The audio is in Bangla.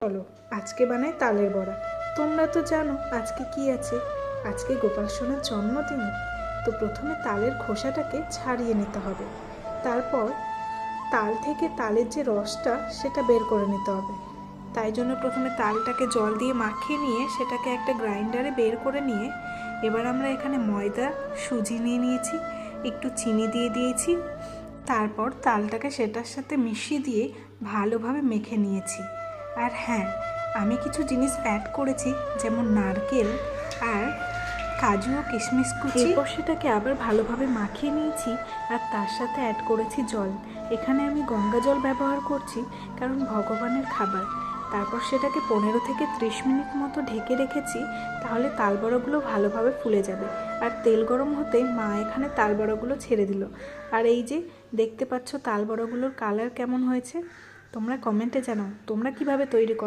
চলো আজকে বানাই তালের বড়া। তোমরা তো জানো আজকে কি আছে, আজকে গোপাল সোনার জন্মদিন। তো প্রথমে তালের খোসাটাকে ছাড়িয়ে নিতে হবে, তারপর তাল থেকে তালের যে রসটা সেটা বের করে নিতে হবে। তাই জন্য প্রথমে তালটাকে জল দিয়ে মাখিয়ে নিয়ে সেটাকে একটা গ্রাইন্ডারে বের করে নিয়ে এবার আমরা এখানে ময়দা সুজি নিয়ে নিয়েছি, একটু চিনি দিয়ে দিয়েছি, তারপর তালটাকে সেটার সাথে মিশিয়ে দিয়ে ভালোভাবে মেখে নিয়েছি। আর হ্যাঁ, আমি কিছু জিনিস অ্যাড করেছি, যেমন নারকেল আর কাজু ও কিশমিশ কুচি। এরপর সেটাকে আবার ভালোভাবে মাখিয়ে নিয়েছি আর তার সাথে অ্যাড করেছি জল। এখানে আমি গঙ্গা জল ব্যবহার করছি কারণ ভগবানের খাবার। তারপর সেটাকে 15 থেকে 30 মিনিট মতো ঢেকে রেখেছি, তাহলে তালবড়াগুলো ভালোভাবে ফুলে যাবে। আর তেল গরম হতে মা এখানে তালবড়াগুলো ছেড়ে দিল। আর এই যে দেখতে পাচ্ছ তালবড়াগুলোর কালার কেমন হয়েছে, তোমরা কমেন্টে জানাও তোমরা কিভাবে তৈরি করো।